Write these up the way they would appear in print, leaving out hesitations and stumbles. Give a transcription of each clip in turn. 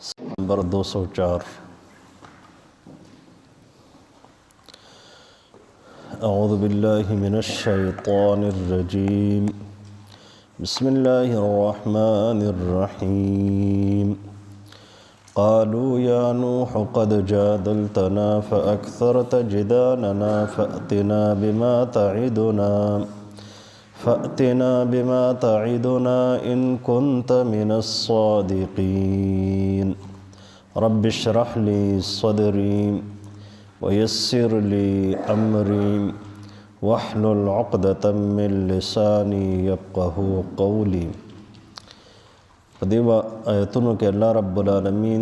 नंबर 204। अऊज़ु बिल्लाहि मिनश्शैतानिर्रजीम। बिस्मिल्लाहिर्रहमानिर्रहीम। क़ालू या नूह क़द जादलतना फ़अक्थरत जिदालना फ़अतिना बिमा तዒदुना इन कुन्त मिनस्सादिक़ीन। रब्बि इश्रह ली सदरी वयस्सिर ली अमरी वहलुल उक़दतम मिन लिसानी यफ़क़हू क़ौली। पदेवा आयतुनु के अल्लाह रब्बुल आलमीन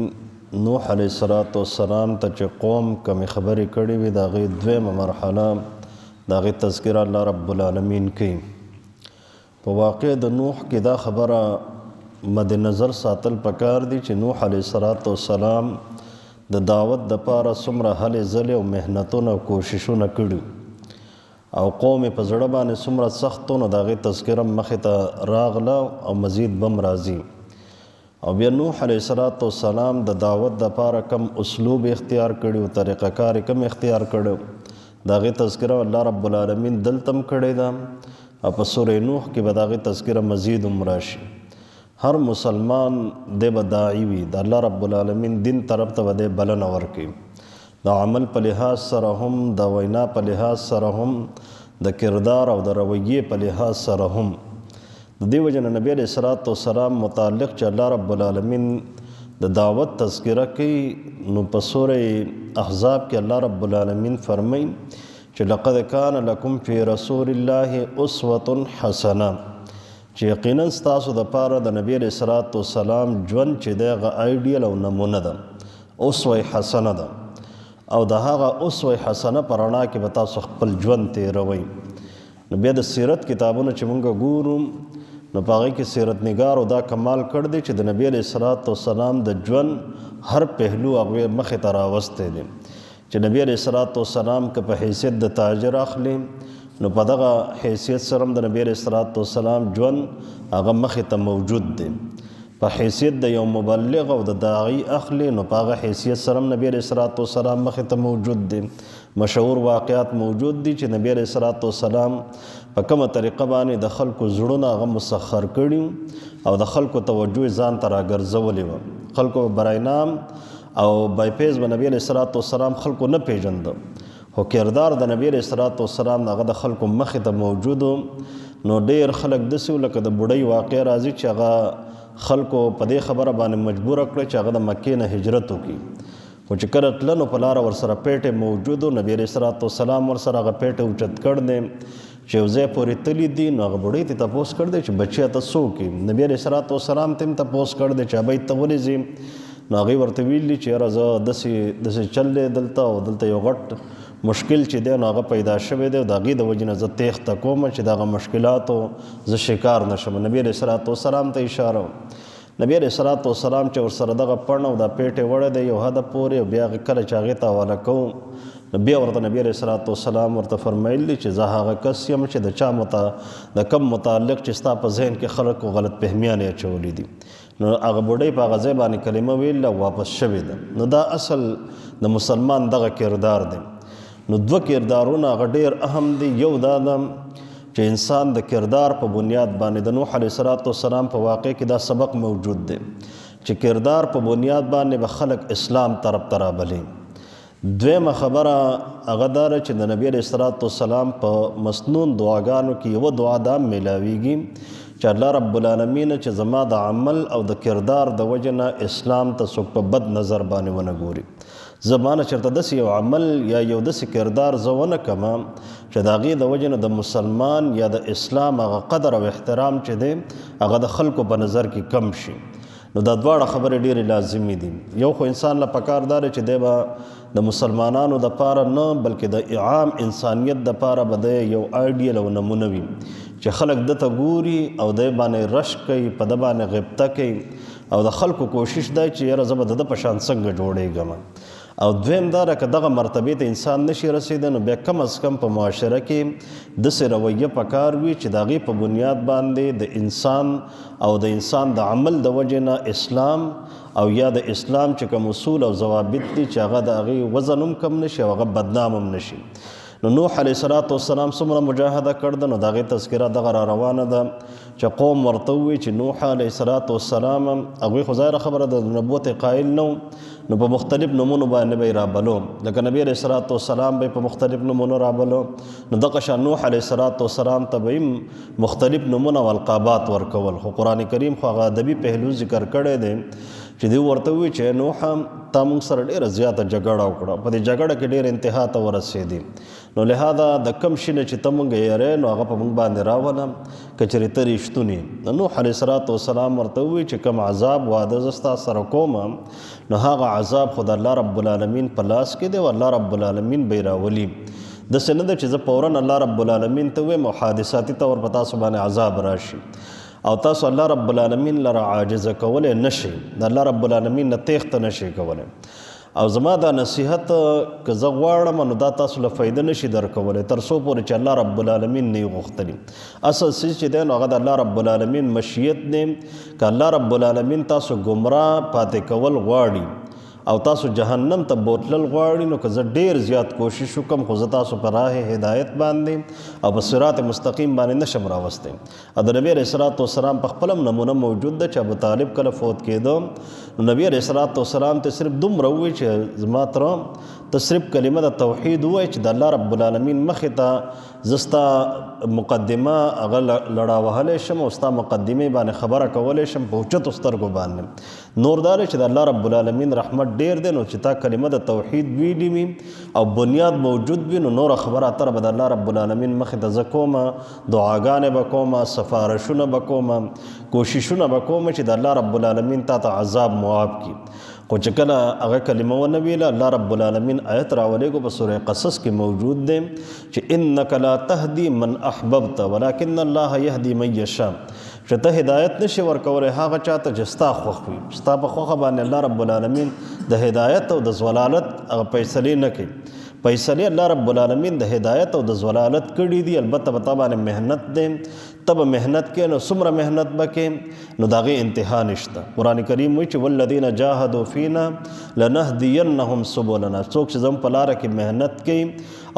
नूह अलैहिस्सलाम ता च कौम कमी खबरी कड़ी वी दाग़ी द्वेम मरहला दाग़ी तज़किरा अल्लाह रब्बुल आलमीन की तो वाक़े द नूह की दा खबरा मद नज़र सातल पकार दी च नूह अलैहिस्सलाम द दावत द पारा सुमरा हले ज़ले और मेहनतों कोशिशों कड़ी और कौम पे ज़ड़ा बाने सुमरा सख्तों दाग़ी तज़किरा मखता रागला और मज़ीद बम राज़ी और बिया नूह अलैहिस्सलाम द दावत द पारा कम उसलूब इख्तियार कड़ी और तरीक़ाकार कम इख्तियार कड़ो दाग़ी तज़किरा अल्लाह रब्बुल आलमीन दलतम कड़े दा और सूरह नूह की बदाग़ी तज़किरा मज़ीद उमराशी हर मुसलमान दे बदाई वी द अल्लाह रब्बुल आलमीन दिन तरफ त वदे बलन और की द अमल प लिहाज सरहुम द वैना प लिहाज सरहुम द किरदार और द रवैये प लिहाज सरहुम दी वजन नबी अलैहिस्सलाम मुताल्लिक़ च अल्लाह रब्बुल आलमीन द दावत तज़किरा की नु प सूरह अहज़ाब के अल्लाह रब्बुल आलमीन फरमाई च लक़द कान लकुम फ़ी रसूलिल्लाहि उस्वतुन हसना च यक़ीनन स्तासु द पारा द नबी अलैहिस्सलाम ज्वन च देगा आइडियल और नमूना द उसवा हसना द और दहागा उसवा हसना पराना के बता खपल ज्वन तेरवई नबी द सीरत किताबों च मुंगा गुरुम न पागे की सीरत निगार उदा कमाल कर दे च द नबी अलैहिस्सलाम द ज्वन हर पहलू अगवे मख तरावस्ते दे च नबी अलैहिस्सलाम के पे हैसियत द ताजर अखली न पदगा हैसियत सरम द नबी अलैहिस्सलाम ज्वन आगा मख त मौजूद दे पे हैसियत द यौम मुबल्लिग़ और द दाई अखली न पागा हैसियत सरम नबी अलैहिस्सलाम मख त मौजूद दे मशहूर वाक़यात मौजूद दी च नबी अलैहिस्सलाम पे कम तरीक़ा बानी द खल्क़ु ज़ुड़ना आगा मुसख़र कड़ियों और द खल्क़ु तवज्जो ज़ान तरा गर्ज़वली व खल्क़ु बराए नाम और बायफेज़ ब नबी अलैहिस्सलाम खल्क़ु न पेजंद हो किरदार द नबी अलैहिस्सलाम आगा द खल्क़ु मख त मौजूद नो डेर खलक दसी लक द बुढ़ई वाक़या राज़ी च आगा खल्क़ु पदे खबर बाने मजबूर कड़े च आगा द मक्के न हिजरत की वो च करतलन पलारा वरसरा पेटे मौजूद नबी अलैहिस्सलाम वरसरा आगा पेटे उचत कर दे चौज़े पूरी तली दी न आगा बुढ़ई ती तपोस कर दे च बच्चिया तसो की नबी अलैहिस्सलाम तिम तपोस कर दे च अबई तवली जी नागी वर्तवीली चेहरा ज दसी चल दलता और दलता यो गट मुश्किल च दे नागा पैदा शवे दे दागी द वजन ज तेख तकोम च दागा मुश्किलात ज शिकार नशम नबी अलैहिस्सलाम ते इशारा नबी अलैहिस्सलाम च और सरदगा पढ़ना दा पेटे वड़े दे यो हद पूरे ब्या कल चागता वाला को नबी और नबी अलैहिस्सलाम और फरमाइली च जहा कसयम च द चा मता द कम मुताल्लिक़ चिस्ता प जहन के खलक को गलत फहमियाँ ने चोली दी न आग बुढ़ई पा ज़बानी कलिमा वेला वापस शवे द न दा असल द मुसलमान दगा किरदार दे न दो किरदारों आग डेर अहम दी यौ दादम च इंसान द किरदार पर बुनियाद बाने द नूह अलैहिस्सलाम पर वाक़े की दा सबक मौजूद दे च किरदार पर बुनियाद बाने ब खलक इस्लाम तरफ तरा भले द्वेम खबरा अगदार च द नबी अलैहिस्सलाम पर मसनून दुआगानों की वो दुआ दाम मिलावीगी च अल्लाह रब्बुल आलमीन च ज़मा द अमल और द किरदार द वजना इस्लाम त सुख पर बद नज़र बाने वन गोरी ज़माना चरता दस यो अमल या यो दस किरदार ज़वन कमा च दागी द वजन द मुसलमान या द इस्लाम आगा कदर और एहतराम च दे आगा द खल्क़ु ब नज़र की कम शी नो द द्वाड़ा खबर डेर लाजिमी दी यो खो इंसान ला पकारदार च देबा द मुसलमानानों द पारा न बल्कि द आम इंसानियत द पारा बदे यो आइडियल और नमूनवी च खलक द तगूरी और दे बाने रश कई पदबाने गिब्ता कई और द खल्क़ु कोशिश दा च यार ज़बद द पशान संग जोड़ेगा او دویم دا ده که دغه مرتبې ته انسان نشي رسېدی نو بیا کم از کم په معاشره کې داسې رویه پکار وي چې د هغې په بنیاد باندې د انسان او د انسان د عمل د وجې نه اسلام او یا د اسلام چې کوم اصول او ضوابط دي چې هغه د هغې وزن هم کم نشي او هغه بدنام هم نشي. نو نوح علیه السلام څومره مجاهده کړده نو د هغې تذکره دغه را روانه ده چې قوم ورته ووایي چې نوح علیه السلام هغوی خو ظاهره خبره د نبوت قایل نه نو په مختلف نومونو باندې به یې رابلو لکه نبی علیه السلام به په مختلف نومونو رابلو نو دغه شان نوح علیه السلام ته به یې مختلف نومونه او القابات ورکول. خو قرآن کریم خو هغه ادبي پهلو ذکر کړی دی چې دوی ورته ووایي چې نوح تا موږ سره ډېره زیاته جګړه وکړه په دې جګړه کې ډېر انتها ته ورسېدي نو لهذا د کم شي نه چې ته موږ یېرې نو هغه په موږ باندې راوله که چېرې ته رښتونې. نو نوح علیه السلام ورته ووایي چې کوم عذاب واده زه ستا سره کوم نو هغه عذاب خو د الله رب العالمین په لاس کې دی او الله رب العالمین به یې راولي. داسې نه ده چې زه فوراً الله رب العالمین ته ویم او حادثاتي طور په تاسو باندې عذاب راشي او تاسو الله رب العالمین لره عاجزه کولی نشئ د الله رب العالمین نه تیښته نشئ کولی او زما دا نصیحت که زه غواړم نو دا تاسو له فایده نشي درکولی تر څو پورې چې الله رب العالمین نه یې غوښتلي. اصل څیز چې دی نو هغه د الله رب العالمین مشیت دی. که الله رب العالمین تاسو ګمراه پاتې کول غواړي او تاسو جهنم ته بوتلل غواړي نو که زه ډېر زیات کوشش وکړم خو زه تاسو په راه هدایت باندې او په صراط مستقیم باندې نشم راوستی. او د نبی علیه السلام په خپل هم نمونه موجود ده چې ابوطالب کله فوت کېده نو نبی علیه السلام ته صرف دومره ووایي چې زما تره ته صرف کلمه د توحید ووایي چې د الله رب العالمین مخې ته زه ستا مقدمه هغه لړا وهلی شم او ستا مقدمې باندې خبره کولی شم په اوچتو سترګو باندې. نور دا دی چې د الله رب العالمین رحمت ډېر دی نو چې تا کلمه د توحید ویلي وي او بنیاد موجود وي نو نوره خبره اتره به د الله رب العالمین مخې ته زه کومه دعاګانې به کومه سفارشونه به کومه کوششونه به کومه چې د الله رب العالمین تا ته عذاب معاف کړي. خو چې کله هغه کلمه ونه ویله الله رب العالمین آیت راولیږو په سوره قصص کې موجود دی چې انک لا تهدی من احببت ولکن الله یهدی من یشاء چې ته هدایت نشي ورکولی هغه چاته چې ستا خوښ وي ستا په خوښه باندې الله رب العالمین د هدایت او د ضلالت هغه فیصلې نه کوي. فیصلې الله رب العالمین د هدایت او د ضلالت کړي دي. البته په تا باندې محنت دی ته به محنت کې نو څومره محنت به کې نو د هغې انتها نشته. قرآن کریم وایي چې والذین جاهدوا فینا لنهدینهم سبلنا څوک چې زموږ په لاره کې محنت کوي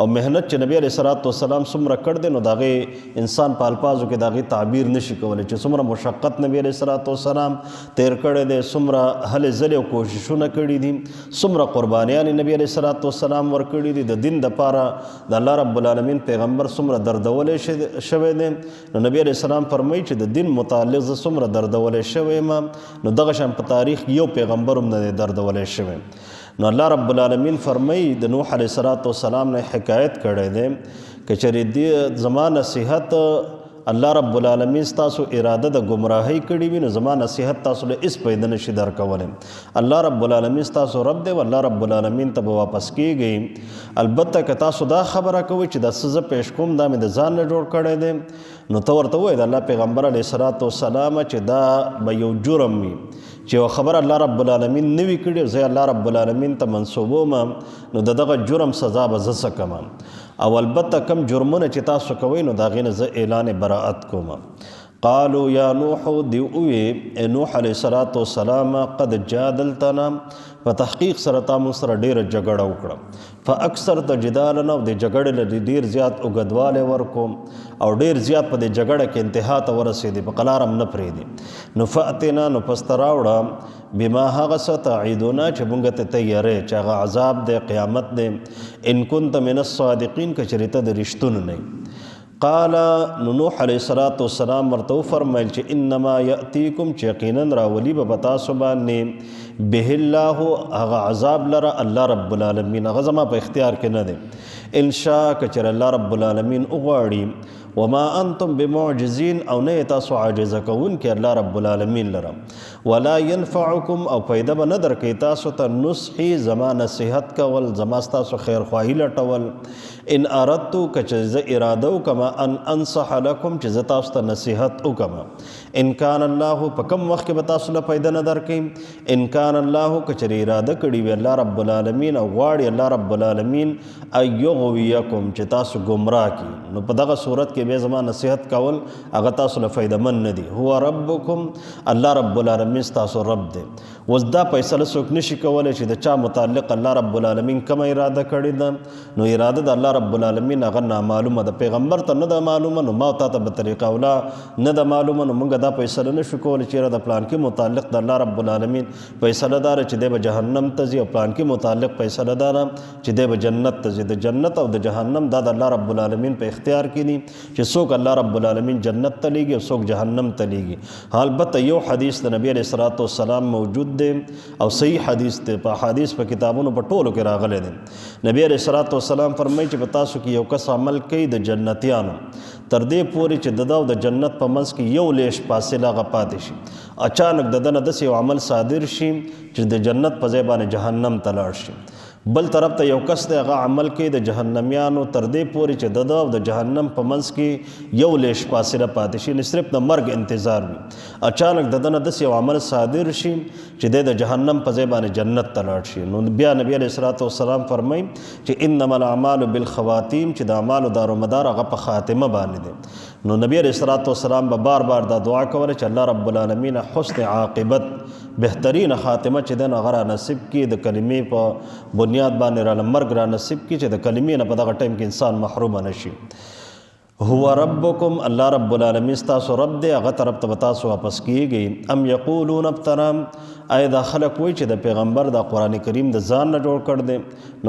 او محنت چې نبی علیه السلام څومره کړ دی نو د هغې انسان په الفاظو کې د هغې تعبیر نشي کولی چې څومره مشقت نبی علیه السلام تیر کړی دی څومره هلې ځلې او کوششونه کړي دي څومره قربانیانې نبی علیه السلام ورکړي دي د دین دپاره د الله رب العالمین پیغمبر څومره دردولی شوی دی نو نبی علیه السلام فرمایي چې د دین متعلق زه څومره دردولی شوی یم نو دغه شان په تاریخ یو پیغمبر هم نه دی دردولی شوی. نو الله رب العالمین فرمایي د نوح علیه السلام نه حکایت کړی دی که چېرې دې زما نصیحت الله رب العالمین ستاسو اراده د ګمراهۍ کړې وي نو زما نصیحت تاسو له هېڅ فایده نشي درکولی. الله رب العالمین ستاسو رب دی او الله رب العالمین ته به واپس کیږئ. البته که تاسو دا خبره کوئ چې دا څه زه پیش کوم دا مې د ځان نه جوړ کړی دی نو ته ورته ووایې د الله پیغمبر علیه السلام چې دا به یو جرم وي چې یو خبره الله رب العالمین نه وي کړې زه الله رب العالمین ته منسوبوم نو د دغه جرم سزا به زه څه کوم او البته کم جرمونه چې تاسو کوئ نو د هغې نه زه اعلان براعت کوم. قالوا یا نوح دی ووی نوح علیه السلام قد جادلتنا په تحقیق سره تا موږ سره ډېره جګړه وکړه فاکثرت جدالنا او د جګړې له ډېر زیات اوږدوالی ورکوم او ډېر زیات په دې جګړه کې انتها ته ورسېدې په قلار هم نه پرېږدې. نو فأتنا نو پس ته راوړه بما هغه څه تعیدونه چې موږ ته تیارې چې هغه عذاب دی قیامت دی ان كنت من الصادقین که چېرې ته د رښتونو نه. قال نوح علیه السلام ورته وفرمیل چې انما یأتیکم چې یقینا راولي به په تاسو باندې به الله هغه عذاب لره الله رب العالمین هغه زما په اختیار کې نه دی. ان شاء کچر الله رب العالمین وغواړي وما انتم بمعجزین او نه تاسو عاجزه کوونکي الله رب العالمین لره ولا ينفعکم او پیدا به نه درکوي تاسو ته نصحي زما نصیحت کول زما ستاسو خیرخواهي لټول ان اردتو که چې زه اراده وکړم ان انصح لکم چې زه تاسو ته نصیحت وکړم ان کان الله په کوم وخت کې به تاسو له پیدا نه درکوي ان کان الله که چېرې اراده کړي وي الله رب العالمین او غواړي الله رب العالمین ان یغویکم چې تاسو ګمراه کړي نو په دغه صورت کې بیا زما نصیحت کول هغه تاسو له فایدهمند نه دي هو ربکم الله رب العالمین ستاسو رب دی اوس دا فیصله څوک نشي کولی چې د چا متعلق الله رب العالمین کومه اراده کړې ده نو اراده د الله رب العالمین هغه نامعلومه ده پیغمبر ته نه ده معلومه نو ما تا ته به طریقه اولا نه ده معلومه نو موږ دا فیصله نشو کولی چې د پلان کې متعلق د الله رب العالمین فیصله داره چې دی به جهنم ته ځي او پلان کې متعلق فیصله داره چې دی به جنت ته ځي د جنت او د جهنم دا د الله رب العالمین په اختیار کې دي چې څوک الله رب العالمین جنت ته لیږي او څوک جهنم ته لیږي البته یو حدیث د نبی علیه الصلاۃ والسلام موجود دی او صحیح حدیث دی په حدیث په کتابونو په ټولو کې راغلی دی نبی علیه الصلاۃ والسلام فرمایي چې په تاسو کې یو کس عمل کوي د جنتیانو تر دې پورې چې د ده او د جنت په منځ کې یو لیش فاصله هغه پاتې شي اچانک د ده نه داسې یو عمل صادر شي چې د جنت په ځای باندې جهنم ته لاړ شي بل طرف ته یو کس دی هغه عمل کوي د جهنمیانو تر دې پورې چې د ده او د جهنم په منځ کې یو لیش فاصله پاتې شي نو صرف د مرګ انتظار وي اچانک د ده نه داسې یو عمل صادر شي چې دی د جهنم په ځای باندې جنت ته لاړ شي نو بیا نبی علیه الصلاۃ والسلام فرمایي چې انما الاعمال بالخواتیم چې د اعمالو دارومدار هغه په خاتمه باندې دی نو نبی علیه الصلاۃ والسلام به بار بار دا دعا کوله چې الله رب العالمین حسن عاقبت بهترین خاتمه چې دی نو هغه را نصیب کړي د کلمې په بنیاد باندې را مرګ را نصیب کړي چې د کلمې نه په دغه ټایم کې انسان محروم نه شي هو ربکم الله رب العالمین ستاسو رب دی هغه طرف ته به تاسو واپس کیږئ ام یقولون افترا آیا دا خلک وایي چې د پیغمبر د قرآن کریم د ځان نه جوړ کړ دی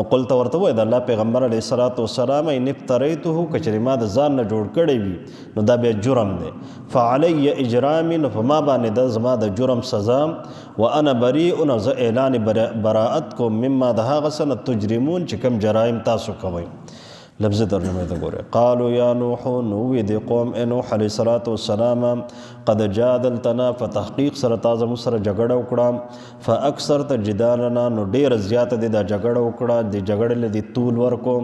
نو قل ته ورته وایي د الله پیغمبر علیه الصلاۃ والسلام ان افتریته که چېرې ما د ځان نه جوړ کړی وي نو دا بیا جرم دی فعلی اجرامي نو په ما باندې د زما د جرم سزا وانا بریء او زه اعلان براءت کوم مما د هغه څه نه تجرمون چې کوم جرایم تاسو کوئ لفظ ترجمه ته ګوره قالوا یا نوح نوې د قوم نوح علیه الصلاۃ والسلام قد جادلتنا فتحقیق سره تا زموږ سره جګړه وکړه فاکثرت جدالنا نو ډېره زیاته دې دا جګړه وکړه د جګړې له دې طول ورکو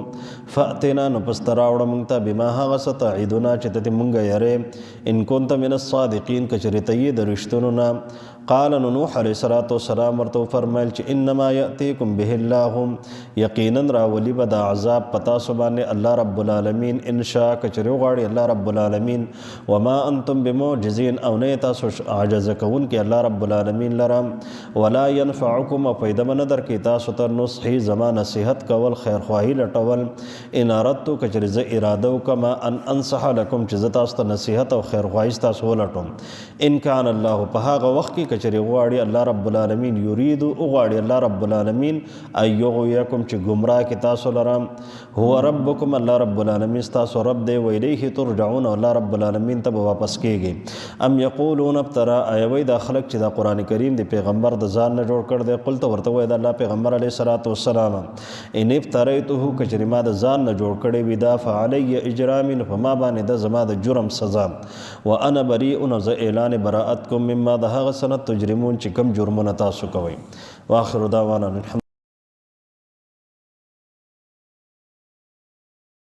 فاتنا نو پس ته راوړه موږ ته بما هغه څه تعیدنا چې ته موږ یېرې ان كنت من الصادقین که چېرې ته یې د رښتونو نه قال نوح علیه الصلاۃ والسلام ورته وفرمیل چې انما یأتیکم به الله یقینا راولي به دا عذاب په تاسو باندې الله رب العالمین ان شاء که چېرې وغواړي الله رب العالمین وما انتم بمعجزین او نه تاسو عاجزه کوونکي الله رب العالمین لره ولا ينفعکم او فایده به نه درکوي تاسو ته نصحي زما نصیحت کول خیرخواهي لټول ان اردتو که چېرې زه اراده وکړم ان انصح لکم چې زه تاسو ته نصیحت او خیرخواهي ستاسو ولټوم ان کان الله په هغه وخت کې که چېرې غواړي الله رب العالمین یریدو وغواړي الله رب العالمین ان یغویکم چې ګمراه کړي تاسو لره هو ربکم الله رب العالمین ستاسو رب دی و الیه ترجعون الله رب العالمین ته به واپس کیږئ ام یقولون افترا آیا وایي دا خلک چې دا قرآن کریم د پیغمبر د ځان نه جوړ کړ دی قل ته ورته وایي د الله پیغمبر علیه الصلاۃ والسلام ان افتریته که چېرې ما د ځان نه جوړ کړی وي دا فعلی اجرامي نو په ما باندې د زما د جرم سزا وانا بریء زه اعلان براءت کوم مما د هغه څه نه تجرمون چې کوم جرمونه تاسو کوئ واخر دعوانا